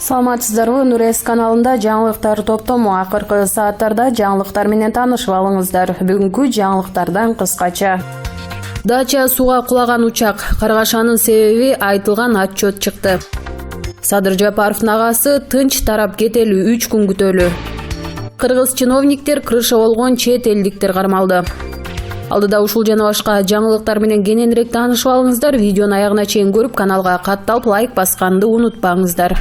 Саламатсыздарбы, Нурес каналында жаңылыктар топтому. Акыркы сааттарда жаңылыктар менен таанышып алыңыздар. Бүгүнкү жаңылыктардан кыскача. Дача сууга кулаган учак. Каргашанын себеби айтылган отчет чыкты. Садыр Жапаровдун агасы тынч тарап кетели 3 күн күтөлү. Кыргыз чиновниктер крыша болгон чет элдиктер кармалды. Алдыда ушул жана башка жаңылыктар менен кененирээк таанышып алыңыздар. Видеону аягына чейин көрүп, каналга катталып лайк басканды унутпаңыздар.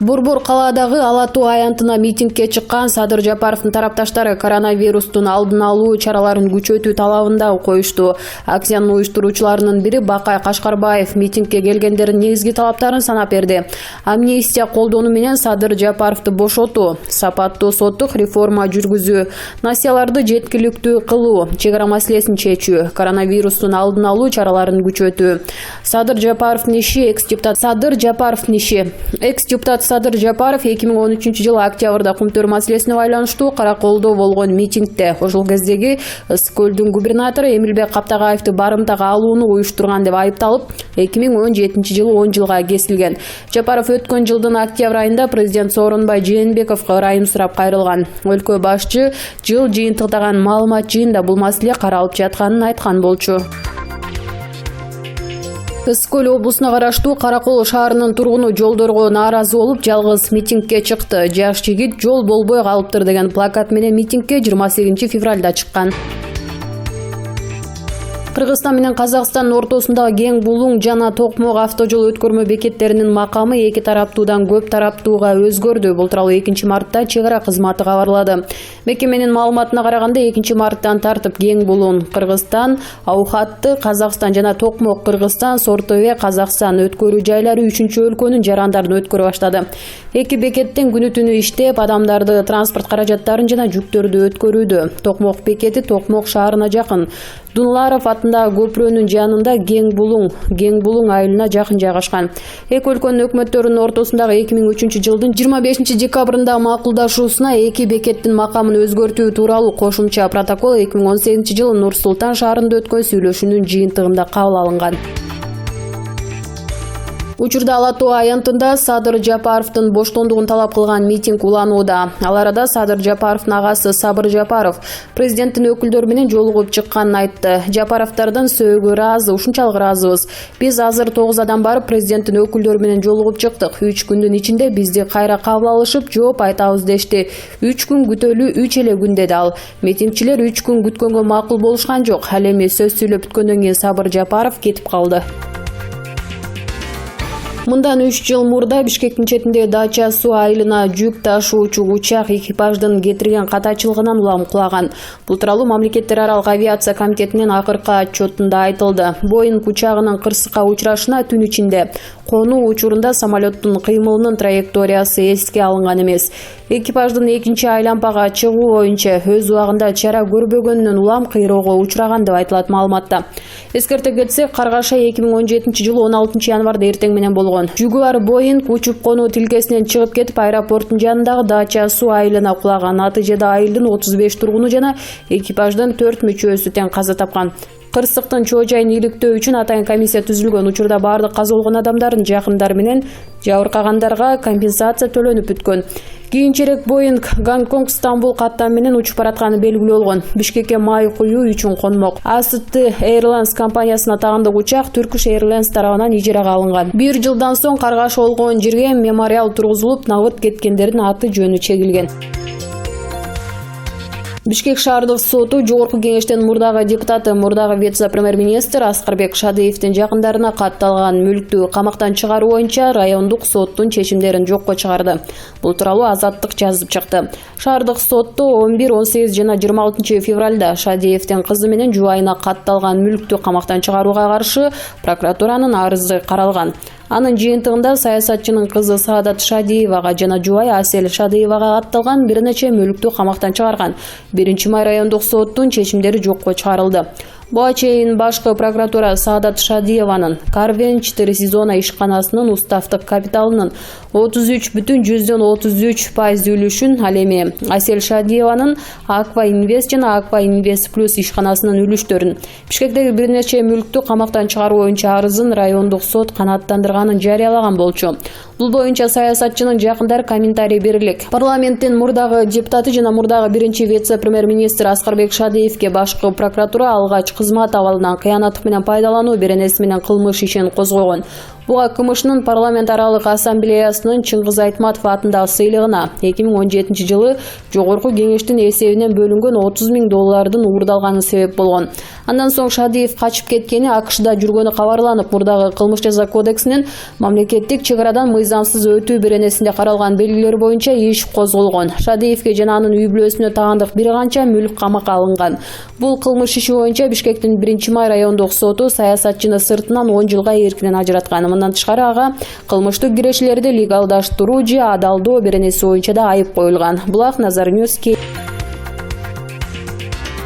Борбор калаадагы Ала Тоо аянтына митингге чыккан Садыр Жапаровдун тарапташтары коронавирустун алдын алуу чараларын күчөтүү талабында коюшту. Акциянын уюштуруучуларынын бири Бакай Кашкарбаев митингге келгендердин негизги талаптарын санап берди. Амнистия колдонуу менен Садыр Жапаровду бошотуу, сапаттуу соттук реформа жүргүзүү, насыяларды жеткиликтүү кылуу, чек ара маселесин чечүү, коронавирустун алдын алуу чараларын күчөтүү. Садыр Жапаровдун иши экс-депутат Садыр Жапаров 2013-жылы октябрда кумтөр маселесине байланыштуу Караколдо болгон митингде ошол кездеги Ысык көлдүн губернатору Эмилбек Каптагаевди барымтага алууну уюштурган деп айыпталып, 2017-жылы 10 жылга кесилген. Жапаров өткөн жылдын октябрь айында президент Сооронбай Жээнбековго ырайым сурап кайрылган. Өлкө башчы жыл жыйынтыктаган маалымат жыйында бул маселе каралып жатканын айткан болчу. Ысык көл облусуна караштуу Каракол шаарынын тургуну жолдорго нааразы болуп, жалгыз митингге чыкты. Жаш жигит жол болбой калыптыр деген плакат менен митингге 28 февралда чыккан. Кыргызстан менен Казакстандын ортосундагы кең булуң жана Токмок автожол өткөрмө бекеттеринин макамы эки тараптуудан көп тараптууга өзгөрдү. Бул тууралуу 2 мартта чек ара кызматы кабарлады. Мекеменин маалыматына караганда 2 марттан тартып кең булуң Кыргызстан, Аухатты Казакстан жана Токмок Кыргызстан, Сортове Казакстан өткөрүү жайлары 3-өлкөнүн жарандарын өткөрө баштады. Эки бекеттен күнү-түнү иштеп, адамдарды, транспорт каражаттарын жана жүктөрдү өткөрүүдө. Токмок бекети Токмок шаарына жакын. Дунларов атындагы көпүрөнүн жанында кең булуң айылына жакын жайгашкан. Эки өлкөнүн өкмөттөрүнүн ортосундагы 2003 жылдын 25 декабрында макулдашуусуна эки бекеттин макамын өзгөртүү тууралуу кошумча протокол 2018 жылы Нур Султан шаарында өткөн сүйлөшүүнүн жыйынтыгында кабыл алынган. Учурда Ала Тоо аянтында Садыр Жапаровдун боштондугун талап кылган митинг уланууда. Ал арада Садыр Жапаровдун агасы Сабыр Жапаров президенттин өкүлдөрү менен жолугуп чыкканын айтты. Жапаровдордун сөөгү ыраазы, ушунчалык ыраазыбыз. Биз азыр 9 адам барып президенттин өкүлдөрү менен жолугуп чыктык. 3 күндүн ичинде бизди кайра кабыл алышып, жооп айтабыз дешти. 3 күн күтөлү 3 эле күн деди ал. Митингчилер 3 күн күткөнгө макул болушкан жок. Ал эми сөз сүйлөп бүткөндөн кийин Сабыр Жапаров кетип калды. Мындан 3 жыл мурда Бишкектин четиндеги Дача суу айылына жүк ташуучу учак экипаждын кетирген катачылыгынан улам кулаган. Бул тууралуу Мамлекеттер аралык авиация комитетинин акыркы отчетунда айтылды. Боинг учагынын кырсыкка учурашына түн ичинде конуу учурунда самолеттун кыймылынын траекториясы эске алынган эмес. Экипаждын экинчи айлампага чыгуу боюнча өз убагында чара көрбөгөнүнөн улам кыйроого учураган деп айтылат маалыматта. Эскерте кетсек, Каргаша 2017 жылы 16 январда эртең менен болгон. Жүгү бар Боинг учуп конуу тилкесинен чыгып кетип, аэропорттун жанындагы Дача суу айылына кулаган. Натыйжада айылдын 35 тургуну жана экипаждын 4 мүчөсү тең каза тапкан. Кырсыктын чоо жайын иликтөө үчүн атайын комиссия түзүлгөн. Учурда бардык каза болгон адамдардын жакындары менен жабыркагандарга компенсация төлөнүп бүткөн. Кийинчерээк Боинг Гонконг Стамбул каттам менен учуп баратканы белгилүү болгон. Бишкекке май куюу үчүн конмок. AST Airlines компаниясына тагындык учак Turkish Airlines тарабынан ижарага алынган. 1 жылдан соң Каргаш болгон жерге мемориал тургузулуп, набыт кеткендердин аты жөнү чегилген. Бишкек шаардык соту жогорку кеңештин мурдагы депутаты, мурдагы вице-премьер-министр Аскарбек Шадыевдин жакындарына катталган мүлктү камактан чыгаруу боюнча райондук соттун чечимдерин жокко чыгарды. Бул тууралуу Азаттык жазып чыкты. Шаардык сотто 11, 18 жана 26 февралда Шадыевдин кызы менен жубайына катталган мүлктү камактан чыгарууга каршы прокуратуранын арызы каралган. Анын жыйынтыгында саясатчынын кызы Саадат Шадиевага жана жубайы Асель Шадиевага катталган бир нече мүлктү камактан чыгарган. 1 май райондук соттун чечимдери жокко чыгарылды. Буга чейин башкы прокуратура Саадат Шадиеванын Карвенч Сезона ишканасынын уставдык капиталынын 33,33% үлүшүн, ал эми Асель Шадиеванын Аква Инвест жана Аква Инвест Плюс ишканасынын үлүштөрүн, Бишкектеги бир нече мүлктү камактан чыгаруу боюнча арызын райондук сот канааттандырганын жарыялаган болчу. Бул боюнча саясатчынын жакындары комментарий берилик. Парламенттин мурдагы депутаты жана мурдагы биринчи вице-премьер-министр Аскарбек Шадиевке башкы прокуратура алгач кызмат абалынан кыянаттык менен пайдалануу беренеси менен кылмыш ишин козгогон. Буга КМШнын парламент аралык ассамблеясынын Чыңгыз Айтматов атындагы сыйлыгына 2017 жылы жогорку кеңештин эсебинен бөлүнгөн $30,000 уурдалганы себеп болгон. Андан соң Шадиев качып кеткени, АКШда жүргөнү кабарланып, мурдагы кылмыш жаза кодексинин мамлекеттик чек арадан мыйзамсыз өтүү беренесинде каралган белгилер боюнча иш козголгон. Шадиевке жана анын үй бүлөсүнө тагандык бир канча мүлк камакка алынган. Бул кылмыш иши боюнча Бишкектин 1-май райондук соту саясатчыны сыртынан 10 жылга эркинен ажыраткан. Мындан тышкары ага кылмыштык кирешилерди легалдаштыруу же адалдоо беренеси боюнча да айып коюлган. Булак Назар Ньюс.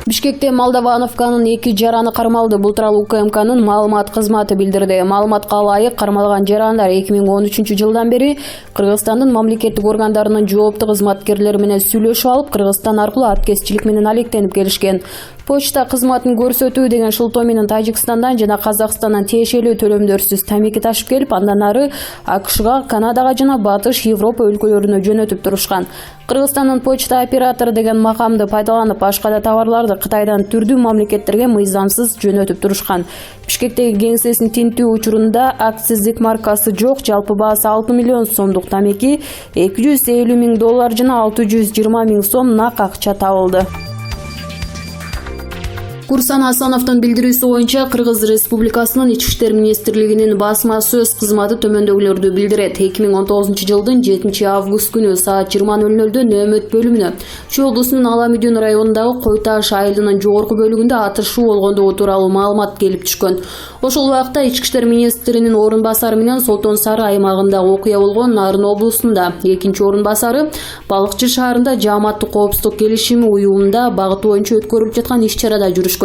Бишкекте Молдавановканын 2 жараны кармалды. Бул тууралуу УКМКнын маалымат кызматы билдирди. Маалыматка ылайык, кармалган жарандар 2013 жылдан бери Кыргызстандын мамлекеттик органдарынын жоопту кызматкерлери менен сүйлөшүп алып, Кыргызстан аркылуу аткезчилик менен алектенип келишкен. Почта кызматын көрсөтүү деген шылтоо менен Тажикстандан жана Казакстандан тиешелүү төлөмдөрсүз тамеки ташып келип, андан ары АКШга, Канадага жана Батыш Европа өлкөлөрүнө жөнөтүп турушкан. Кыргызстандын почта оператору деген макамды пайдаланып, башка да товарларды Кытайдан түрдүү мамлекеттерге мыйзамсыз жөнөтүп турушкан. Бишкектеги кеңсесин тинтүү учурунда акциздик маркасы жок, жалпы баасы 6 миллион сомдук тамеки, $250,000 жана $620,000 сом нак акча табылды. Курсан Асановдун билдирүүсү боюнча Кыргыз Республикасынын Ички иштер министрлигинин басма сөз кызматы төмөндөгүлөрдү билдирет. 2019 жылдын 7 күнү саат 20:00 нөөмөт бөлүмүнө Чүй облусунун Аламүйдүн районундагы Кой Таш айылынын жогорку бөлүгүндө атышуу болгондугу тууралуу маалымат келип түшкөн. Ошол убакта Ички иштер министринин орун басары менен Солтон Сары аймагында окуя болгон. Нарын облусунда экинчи орун басары Балыкчы шаарында Жааматтык коопсуздук келишими уюмунда багыты боюнча өткөрүлүп жаткан иш-чарада жүрүшкөн.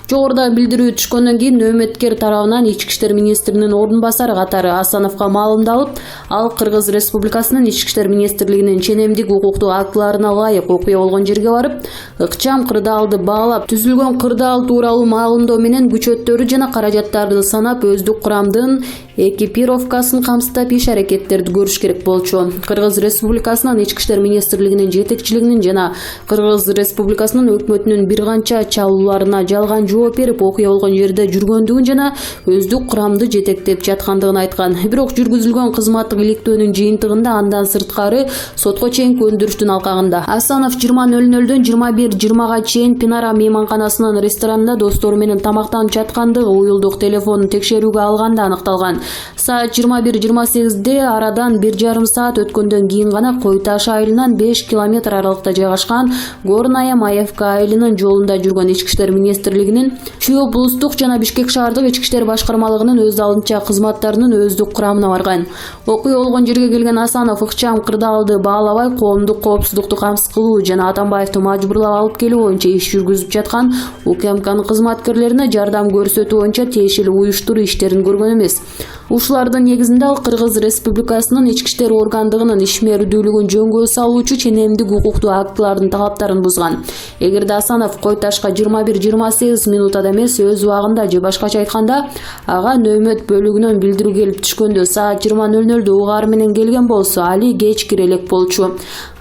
Жогоруда билдирүү түшкөндөн кийин нөөмөткер тарабынан Ички иштер министринин орун басары катары Асановго маалымдалып, ал Кыргыз Республикасынын Ички иштер министрлигинин ченемдик укуктук актыларына ылайык окуя болгон жерге барып, ыкчам кырдаалды баалап, түзүлгөн кырдаал тууралуу маалымдоо менен күчөттөрү жана каражаттарды санап, өздүк курамдын экипировкасын камсыздап иш-аракеттерди көрүш керек болчу. Кыргыз Республикасынын Ички иштер министрлигинин жетекчилигинин жана Кыргыз Республикасынын өкмөтүнүн бир канча чалууларына жалган жооп берип, окуя болгон жерде жүргөндүгүн жана өздүк курамды жетектеп жаткандыгын айткан. Бирок жүргүзүлгөн кызматтык иликтөөнүн жыйынтыгында андан сырткары сотко чейинки өндүрүштүн алкагында Асанов 20:00 21:20 чейин Пинара мейманканасынын ресторанында достору менен тамактанып жаткандыгы уюлдук телефонун текшерүүгө алганда аныкталган. Саат 21:28 арадан 1,5 саат өткөндөн кийин гана Кой Таш айылынан 5 километр аралыкта жайгашкан Горная Маевка айылынын жолунда жүргөн Ички иштер министрлигинин Чүй облустук жана Бишкек шаардык ички иштер башкармалыгынын өз алдынча кызматтарынын өздүк курамына барган. Окуя болгон жерге келген Асанов ыкчам кырдаалды баалабай, коомдук коопсуздукту камсыз кылуу жана Атамбаевди мажбурлап алып келүү боюнча иш жүргүзүп жаткан УКМКнын кызматкерлерине жардам көрсөтүү боюнча тиешелүү уюштуруу иштерин көргөн эмес. Ушулардын негизинде ал Кыргыз Республикасынын ички иштер органдыгынын ишмердүүлүгүн жөнгө салуучу ченемдик укуктуу актылардын талаптарын бузган. Эгерде Асанов Кой Ташка 21:28 минутада эмес, өз убагында же башкача айтканда, ага нөөмөт бөлүгүнөн билдирүү келип түшкөндө саат 20:00 угаары менен келген болсо, али кеч кире элек болчу.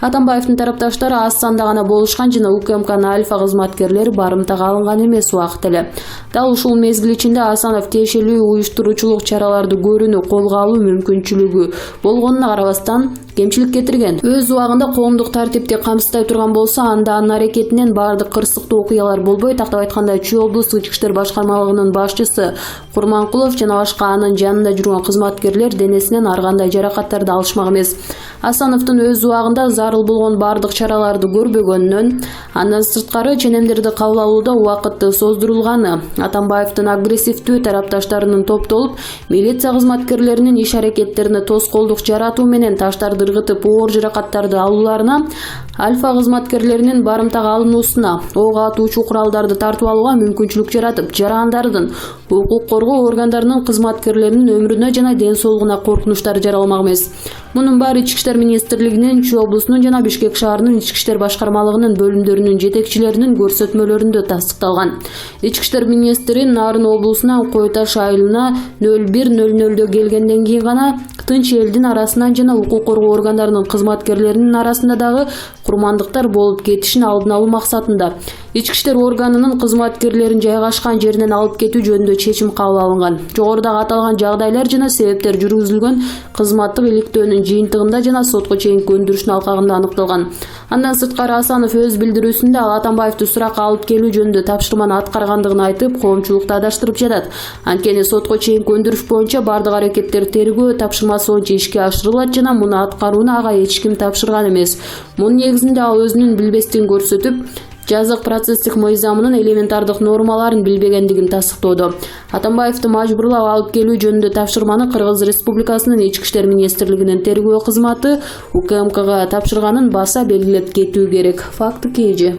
Атамбаевдин тарапташтары аз санда гана болушкан жана УКМКнын альфа кызматкерлери барымтага алынган эмес убакыт эле. Дал ушул мезгил ичинде Асанов тиешелүү уюштуруучулук чараларды көрүүнү колго алуу мүмкүнчүлүгү болгонуна карабастан кемчилик кетирген. Өз убагында коомдук тартипти камсыздай турган болсо, анда анын аракетинен баардык кырсыктуу окуялар болбойт. Тактап айтканда, Чүй облустук ички иштер башкармалыгынын башчысы Курманкулов жана башка анын жанында жүргөн кызматкерлер денесинен ар кандай жаракаттарды алышмак эмес. Асановдун өз убагында зарыл болгон баардык чараларды көрбөгөнүнөн, андан сырткары ченемдерди кабыл алууда убакытты создурулганы, Атамбаевдин агрессивдүү тарапташтарынын топтолуп, милиция кызматкерлеринин иш-аракеттерине тоскоолдук жаратуу менен таштарды кыргытып оор жаракаттарды алууларына, Альфа кызматкерлеринин барымтага алынуусуна, ок атуучу куралдарды тартып алууга мүмкүнчүлүк жаратып, жарандардын, укук коргоо органдарынын кызматкерлеринин өмүрүнө жана ден соолугуна коркунучтар жараламак эмес. Мунун баары Ички иштер министрлигинин Чүй облусунун жана Бишкек шаарынын ички иштер башкармалыгынын бөлүмдөрүнүн жетекчилеринин көрсөтмөлөрүндө тастыкталган. Ички иштер министри Нарын облусунан Кой Таш айылына 01:00 келгенден кийин гана тынч элдин арасынан жана укук коргоо органдарынын кызматкерлеринин арасында дагы курмандыктар болуп кетишин алдын алуу максатында ички иштер органынын кызматкерлерин жайгашкан жеринен алып кетүү жөнүндө чечим кабыл алынган. Жогорудагы аталган жагдайлар жана себептер жүргүзүлгөн кызматтык иликтөөнүн жыйынтыгында жана сотко чейинки өндүрүштүн алкагында аныкталган. Андан сырткары Асанов өз билдирүүсүндө ал Атамбаевди суракка алып келүү жөнүндө тапшырманы аткаргандыгын айтып, коомчулукту адаштырып жатат. Анткени сотко чейинки өндүрүш боюнча бардык аракеттер тергөө тапшырмасы боюнча ишке ашырылат жана муну аткарууну ага эч ким тапшырган эмес. Мунун негизинде ал өзүнүн билбестигин көрсөтүп, жазык процесстик мыйзамынын элементардык нормаларын билбегендигин тастыктоодо. Атамбаевди мажбурлап алып келүү жөнүндө тапшырманы Кыргыз Республикасынын Ички иштер министрлигинин тергөө кызматы УКМКга тапшырганын баса белгилеп кетүү керек. Факты KG.